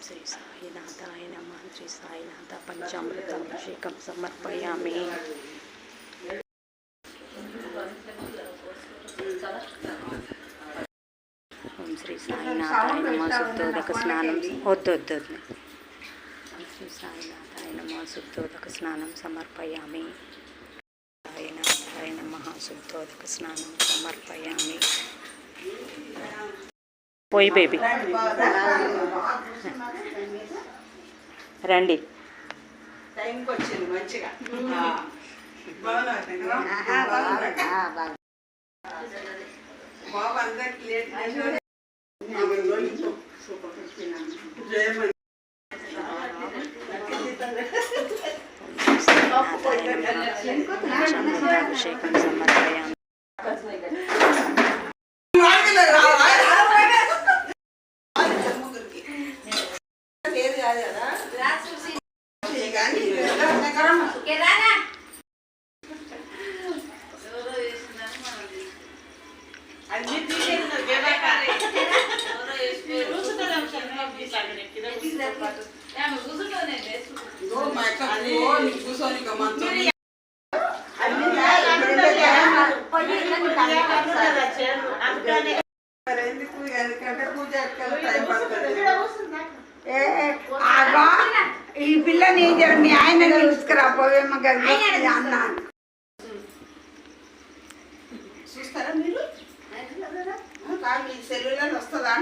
శ్రీ సాయినాథాయ నమః. శ్రీ సాయినాథ పంచామృతాభిషేకం సమర్పయామి. ఓం శ్రీ సాయినాథాయ నమః. శుద్ధోదక స్నానం వద్దు. శ్రీ సాయినాథాయ నమః. శుద్ధోదక స్నానం సమర్పయామి. సాయినాథాయ నమః. శుద్ధోదక స్నానం సమర్పయామి. పోయి బేబీ రండి. టైంకి వచ్చింది మంచిగా. బాబు అందరికి లేట్ అభిషేకం సమర్పయామి. ఈ పిల్లని మీ ఆయన తీసుకురా పోవేమ్మ అన్నాను. చూస్తారా మీరు? మీ సెల్యులర్ వస్తుందా?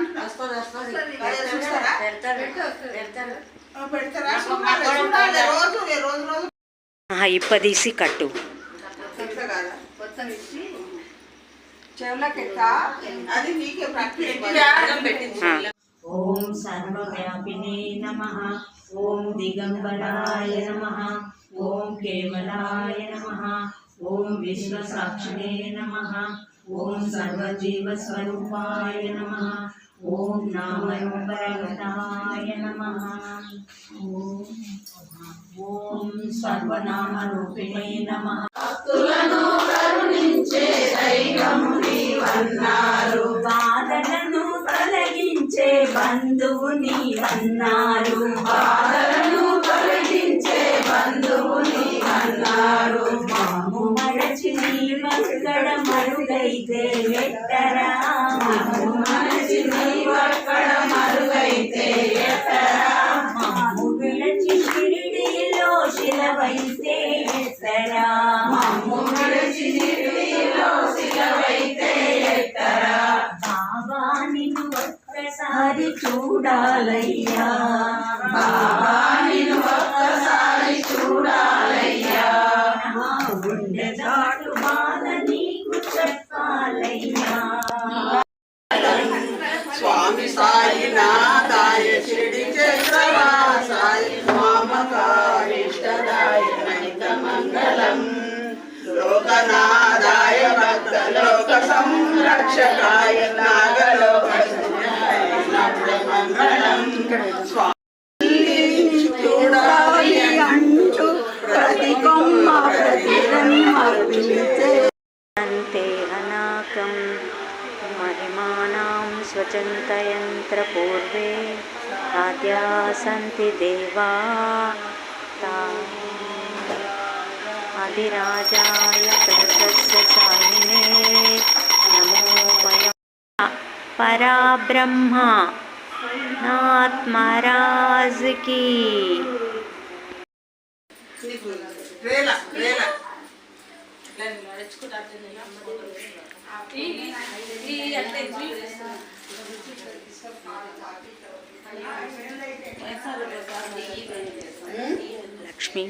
ఇప్పదీసి కట్టు. ఓం సర్వవ్యాపినే నమః. ఓం దిగంబరాయ నమః. ఓం కేవలాయ నమః. ఓం విశ్వసాక్షిణే నమః. ఓం సర్వజీవస్వరూపాయ నమః. ఓం నామరూపరగతాయ నమః. ఓం సర్వనామరూపిణే నమః. భక్తులను కరుణించే దైవము నీవన్నారు. బాధలను తొలగించే బంధువు నీవన్నారు. బాధలను తొలగించే బంధువు నీవన్నారు. మాము మరచి నీ వక్కడ మరుగైతే ఎట్టరా. మాము మరచి నీ వక్కడ మరుగైతే ఎట్టరా. మాము విడచి షిరిడీలో శిలవైతే ఎట్టరా. మాము విడచి షిరిడీలో శిలవైతే ఎట్టరా. బాబా నిన్ను ఒక్కసారి చూడాలయ్యా. బాబా నిన్ను ఒక్కసారి చూడాలయ్యా. నా గుండె దాటు బాధ నీకు చెప్పాలయ్యా. స్వామి సాయినాథాయ షిరిడి చక్రవాసాయ మామకారిష్టదాయ నైత మంగళం. లోకనాథాయ భక్తలోక సంరక్షకాయ నాగలోక మంగళం. చూడాలి అంటూ ప్రతి కొమ్మ ప్రతి అంతే అనాకం మహిమానాం స్వచంతయంత్ర పూర్వే ఆద్యా సంతి దేవా ఆదిరాజాయ ప్రణతస్య సాయినే నమోమయ పరబ్రహ్మ నాథ్ మహారాజ్ కి. లక్ష్మి